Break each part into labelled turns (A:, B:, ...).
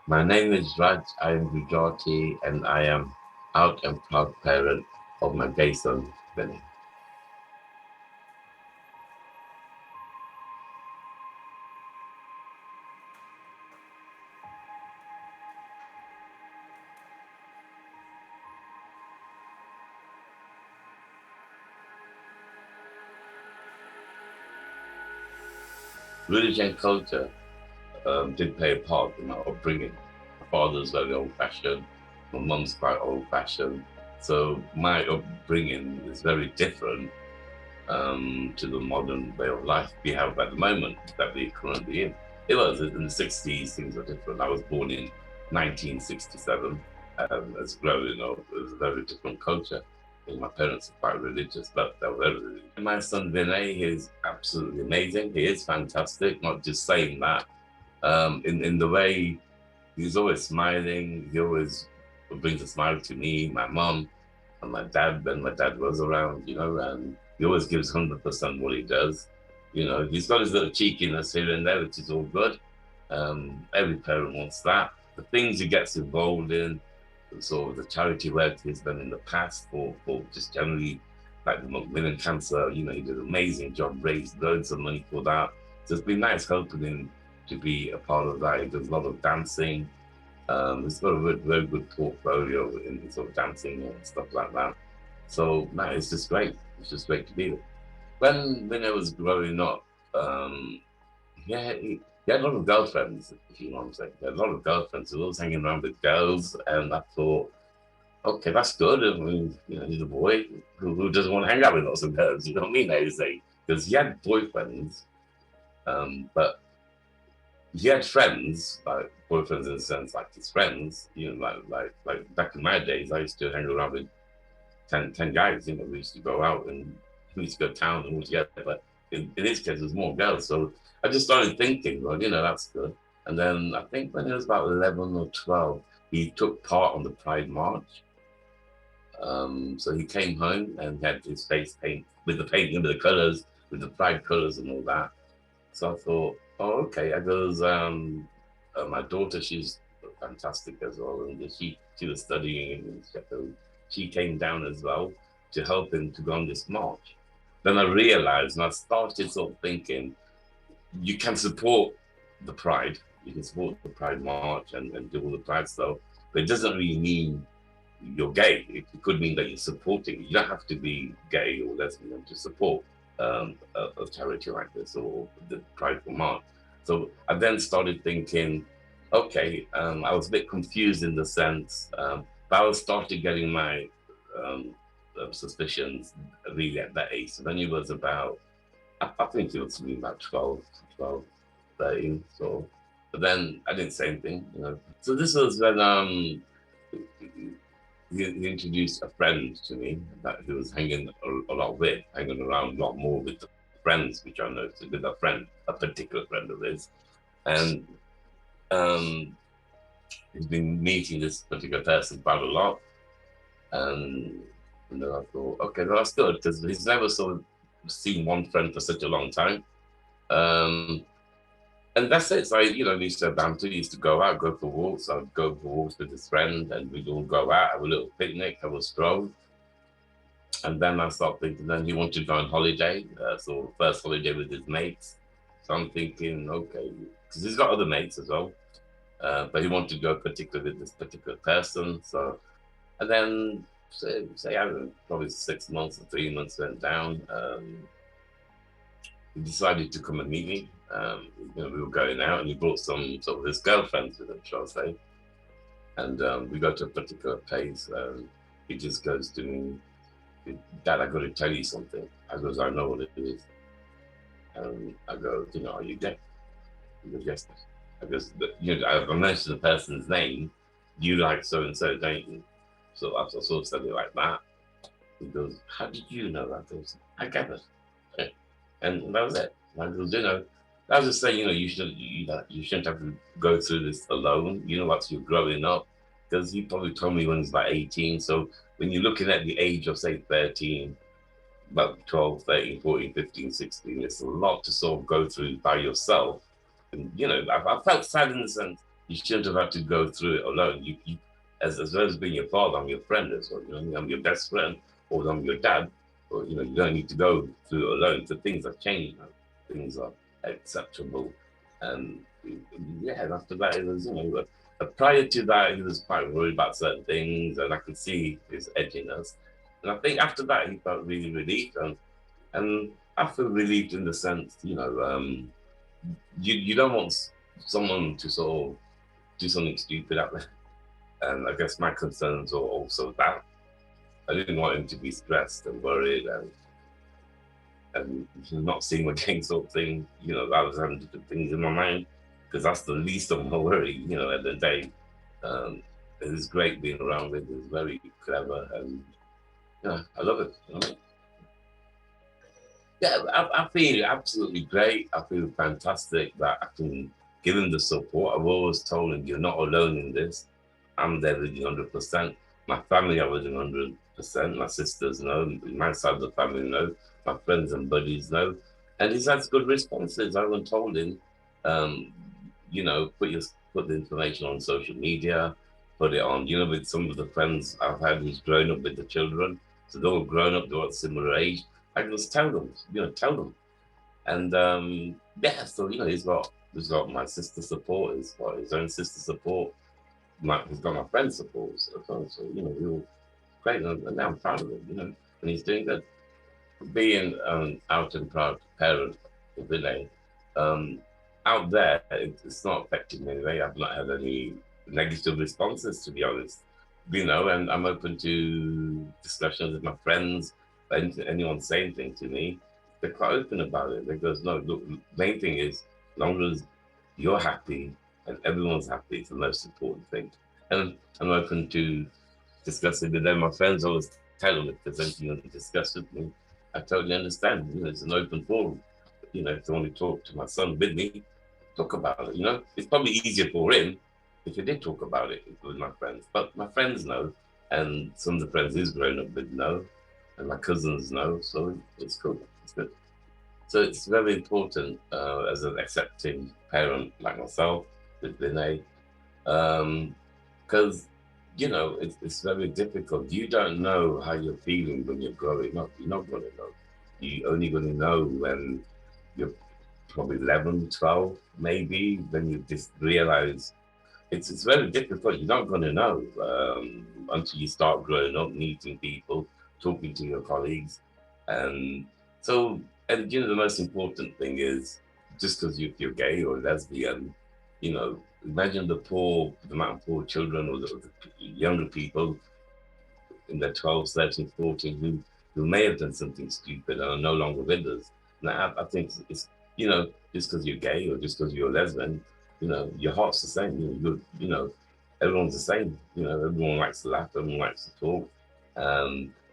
A: My name is Raj. I am Gujarati, and I am out and proud parent of my gay son, Vinay. Religion and culture did play a part in my upbringing. My father's very old-fashioned. My mum's quite old-fashioned. So my upbringing is very different to the modern way of life we have at the moment that we're currently in. It was in the 60s, things were different. I was born in 1967. As growing up, it was a very different culture. My parents are quite religious, but they're very religious. My son Vinay, he's absolutely amazing. He is fantastic, not just saying that. In the way he's always smiling, he always brings a smile to me, my mom, and my dad when my dad was around, and he always gives 100% what he does. He's got his little cheekiness here and there, which is all good. Every parent wants that. The things he gets involved in, so the charity work he's done in the past for just generally like the Macmillan cancer, he did an amazing job, raised loads of money for that. So it's been nice helping him to be a part of that. He does a lot of dancing. He's got a very good portfolio in sort of dancing and stuff like that. So no, it's just great. It's just great to be there. When I was growing up, yeah, he had a lot of girlfriends, if you know what I'm saying. He had a lot of girlfriends. He was always hanging around with girls, and I thought, okay, that's good. I mean, he's a boy who doesn't want to hang out with lots of girls. You know what I mean? I say because he had boyfriends, but he had friends, like boyfriends in the sense like his friends. Like back in my days, I used to hang around with 10 guys. We used to go out and we used to go town and all together. But in his case, it was more girls. So I just started thinking, well, that's good. And then I think when he was about 11 or 12, he took part on the Pride March. So he came home and had his face paint with the paint, with the colors, with the Pride colors and all that. So I thought, oh, okay. I goes, my daughter, she's fantastic as well. And she was studying in Sheffield. She came down as well to help him to go on this march. Then I realized and I started sort of thinking, you can support the Pride, you can support the Pride March and do all the Pride stuff, but it doesn't really mean you're gay. It could mean that you're supporting. You don't have to be gay or lesbian to support a charity like this or the Pride for March. So I then started thinking, okay, I was a bit confused in the sense, but I started getting my suspicions really at that age. So then it was about, I think it was really about 12, 13. So, but then I didn't say anything. So this was when he introduced a friend to me that he was hanging a lot with, hanging around a lot more with the friends, which I noticed with a particular friend of his. And um, he's been meeting this particular person quite a lot. And, then I thought, okay, well, that's good because he's never sort of seen one friend for such a long time. Um, and that's it. So, we used to have banter, we used to go out, go for walks. I'd go for walks with his friend and we'd all go out, have a little picnic, have a stroll. And then I started thinking, then he wanted to go on holiday. So first holiday with his mates. So I'm thinking, okay, because he's got other mates as well. But he wanted to go particularly with this particular person. So, and then say I don't know, probably 6 months or 3 months went down. He decided to come and meet me. We were going out and he brought some sort of his girlfriends with him, shall I say. And we go to a particular place. He just goes to me, Dad, I got to tell you something. I goes, I know what it is. I go, are you gay? He goes, yes. I goes, I mentioned the person's name. You like so and so, don't you? So I sort of said it like that. He goes, how did you know that? I get it. And that was it. I goes, I was just saying, you shouldn't have to go through this alone. Once you're growing up, because he probably told me when he was like 18. So when you're looking at the age of say 13, about 12, 13, 14, 15, 16, it's a lot to sort of go through by yourself. And I felt sad in the sense You shouldn't have had to go through it alone. As well as being your father, I'm your friend as well. You know, I'm your best friend, or I'm your dad. But you know, you don't need to go through it alone. So things have changed now. Things are acceptable, and yeah. And after that, it was prior to that, he was quite worried about certain things, and I could see his edginess. And I think after that, he felt really relieved, and I feel relieved in the sense, you don't want someone to sort of do something stupid out there. And I guess my concerns are also that I didn't want him to be stressed and worried and not seeing again sort of thing. You know, I was having different things in my mind because that's the least of my worry. You know, at the day, um, it was great being around with. It was very clever, and yeah, I love it. You know? Yeah, I feel absolutely great. I feel fantastic that I can give him the support. I've always told him, you're not alone in this. I'm there with you 100%. My family are with him 100%. My sisters know. My side of the family know. My friends and buddies know. And he's had good responses. I even told him, um, put the information on social media, put it on, with some of the friends I've had who's grown up with the children. So they're all grown up, they're all similar age. I just tell them. And yeah, so he's got my sister's support, he's got his own sister's support, he's got my friend's support as well. So, we're all great, and I'm proud of him, and he's doing good. Being out and proud parent of Vinay, um, out there, it's not affecting me anyway. I've not had any negative responses, to be honest. And I'm open to discussions with my friends. Anyone say anything to me, they're quite open about it. They goes, no, look, the main thing is, as long as you're happy and everyone's happy, it's the most important thing. And I'm open to discussing with them. My friends always tell them if there's anything you want to discuss with me, I totally understand. It's an open forum. If they want to talk to my son with me, talk about it. It's probably easier for him if he did talk about it with my friends. But my friends know, and some of the friends he's grown up with know, and my cousins know. So it's cool. It's good. So it's very important as an accepting parent like myself with Vinay, because it's very difficult. You don't know how you're feeling when you're growing up. You're not going to know. You're only going to know when you're probably 11, 12, maybe, then you just realize it's very difficult. You're not going to know until you start growing up, meeting people, talking to your colleagues. And so, and the most important thing is just because you're gay or lesbian, imagine the amount of poor children or the younger people in their 12, 13, 14 who may have done something stupid and are no longer with us. Now, I think it's, just because you're gay or just because you're lesbian, your heart's the same. Everyone's the same. Everyone likes to laugh, everyone likes to talk.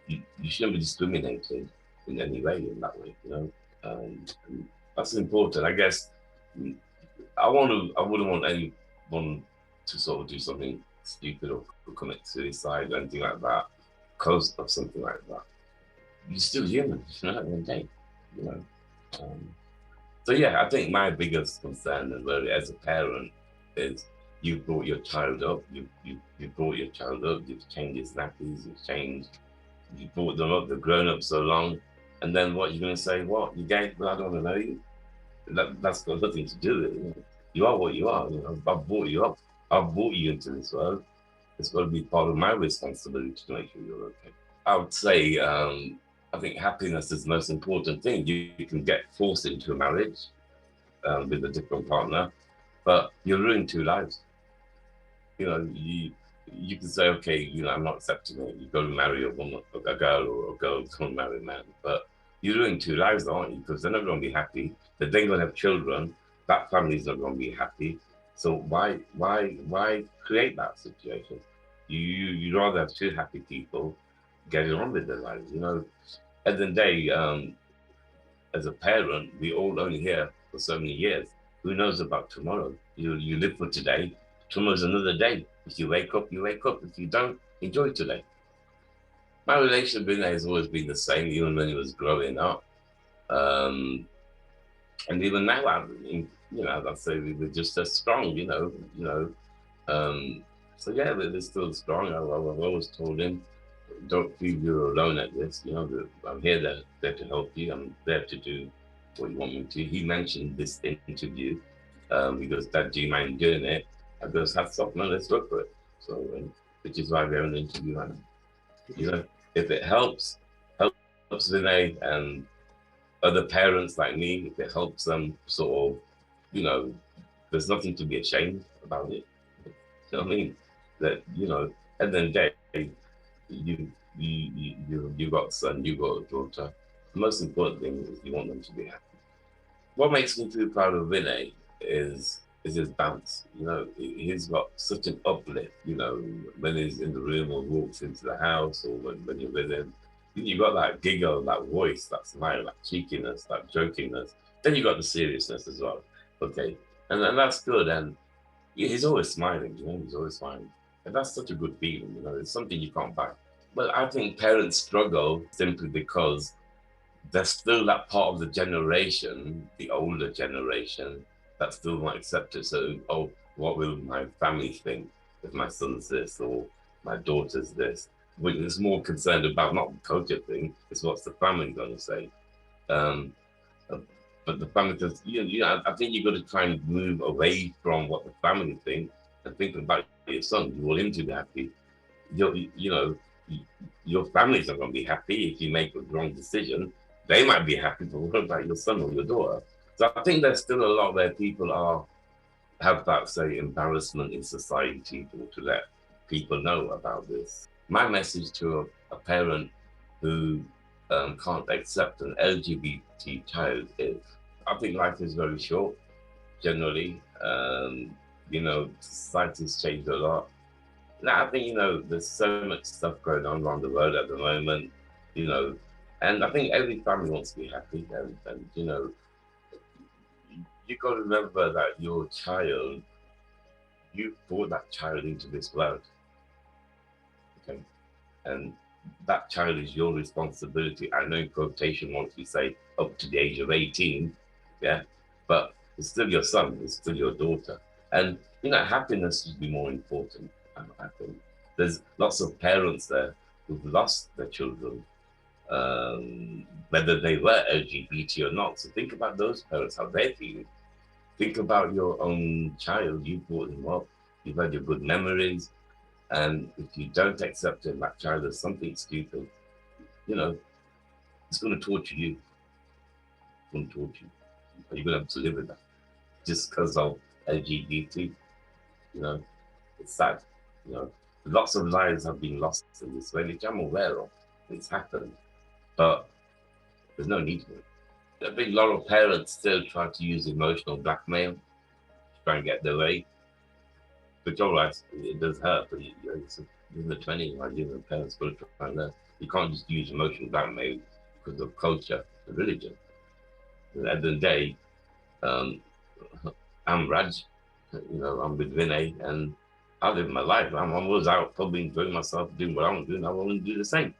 A: You shouldn't be discriminated in any way in that way, and that's important. I guess I wouldn't want anyone to sort of do something stupid or commit suicide or anything like that because of something like that. You're still human, at the end of the day, you know. Um, so yeah, I think my biggest concern and worry as a parent is you brought your child up, you brought your child up, you've changed his nappies, you brought them up, they've grown up so long, and then what you're gonna say? What you gay? Well, I don't want to know you. That's got nothing to do with it. You are what you are. I've brought you up. I've brought you into this world. It's got to be part of my responsibility to make sure you're okay. I would say, I think happiness is the most important thing. You can get forced into a marriage with a different partner, but you're ruining two lives. You can say, okay, I'm not accepting it. You go to marry a woman, a girl, or a girl to marry a man, but you're doing two lives, aren't you? Because they're not going to be happy. They're then going to have children. That family's not going to be happy. So why create that situation? You'd rather have two happy people getting on with their lives. At the end of the day, as a parent, we all only here for so many years. Who knows about tomorrow? You live for today. Tomorrow's another day. If you wake up, you wake up. If you don't, enjoy today. My relationship with Vinay has always been the same, even when he was growing up. Um, and even now, I'd say they're just as strong, Um, so yeah, they're still strong. I've always told him, don't feel you're alone at this. I'm here there to help you. I'm there to do what you want me to. He mentioned this interview. He goes, Dad, do you mind doing it? I goes, have something, let's go for it. So, which is why we're on the interview right now. If it helps Vinay and other parents like me, if it helps them sort of, you know, there's nothing to be ashamed about it. You know what I mean? That, at the end of the day, you got a son, you got a daughter. The most important thing is you want them to be happy. What makes me feel proud of Vinay is his bounce. He's got such an uplift. When he's in the room or walks into the house or when you're with him, you got that giggle, that voice, that smile, that cheekiness, that jokiness. Then you got the seriousness as well. Okay, and that's good. And he's always smiling. He's always smiling, and that's such a good feeling. It's something you can't buy. But I think parents struggle simply because there's still that part of the generation, the older generation, that still won't accept it. So, oh, what will my family think if my son's this or my daughter's this? Which is more concerned about not the culture thing, it's what's the family going to say. Um, uh, but the family does, I think you've got to try and move away from what the family think and think about your son. You want him to be happy. Your family's not going to be happy if you make a wrong decision. They might be happy, but what about your son or your daughter? So I think there's still a lot where people have that, say, embarrassment in society to let people know about this. My message to a parent who can't accept an LGBT child is, I think life is very short, generally. Society's changed a lot. Now, I think, there's so much stuff going on around the world at the moment, you know, and I think every family wants to be happy. And you got to remember that your child, you brought that child into this world, okay? And that child is your responsibility. I know in quotation marks we say up to the age of 18, yeah, but it's still your son, it's still your daughter. And, happiness should be more important, I think. There's lots of parents there who've lost their children, whether they were LGBT or not. So think about those parents, how they're feeling. Think about your own child. You brought him up, you've had your good memories, and if you don't accept it, that child is something stupid, you know, it's going to torture you. It's going to torture you. You're going to have to live with that just because of LGBT. You know, it's sad. You know, lots of lives have been lost in this way, which I'm aware of. It's happened, but there's no need for it. I think a lot of parents still try to use emotional blackmail to try and get their way. But you're right, it does hurt. But it's in the 20s, like the parents got to try and learn. You can't just use emotional blackmail because of culture and religion. At the end of the day, um, I'm Raj. I'm with Vinay, and I live my life. I'm always out, probably enjoying myself, doing what I'm doing. I want to do the same.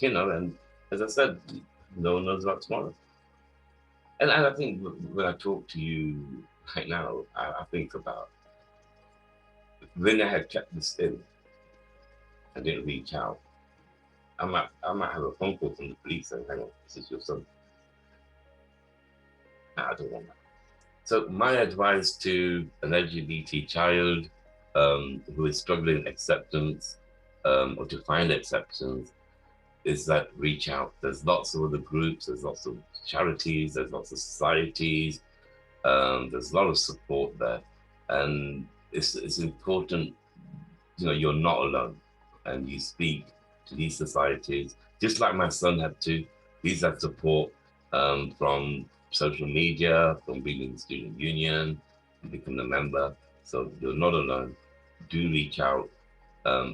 A: And as I said, no one knows about tomorrow. And I think when I talk to you right now, I think about when I had kept this in and didn't reach out. I might have a phone call from the police saying, "Hang on, this is your son." I don't want that. So my advice to an LGBT child who is struggling acceptance or to find acceptance is that reach out. There's lots of other groups. There's lots of charities. There's lots of societies. There's a lot of support there, and it's important. You're not alone, and you speak to these societies just like my son had to. He's had support from social media, from being in the student union, becoming a member. So you're not alone. Do reach out,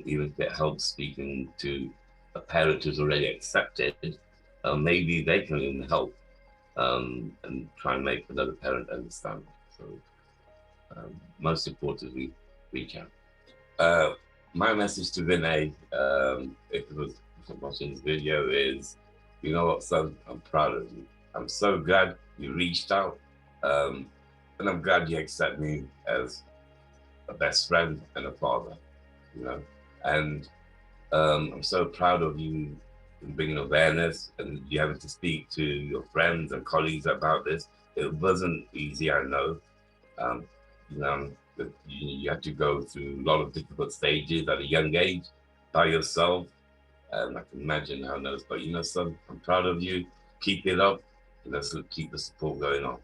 A: even if it helps speaking to a parent who's already accepted. Maybe they can even help and try and make another parent understand. So most importantly, reach out. My message to Vinay, if it was watching this video, is, you know what, son, I'm proud of you. I'm so glad you reached out. Um, And I'm glad you accept me as a best friend and a father, you know. And I'm so proud of you in bringing awareness and you having to speak to your friends and colleagues about this. It wasn't easy, I know. Um, you know, you had to go through a lot of difficult stages at a young age by yourself. And I can imagine how those, but son, I'm proud of you. Keep it up. So keep the support going on.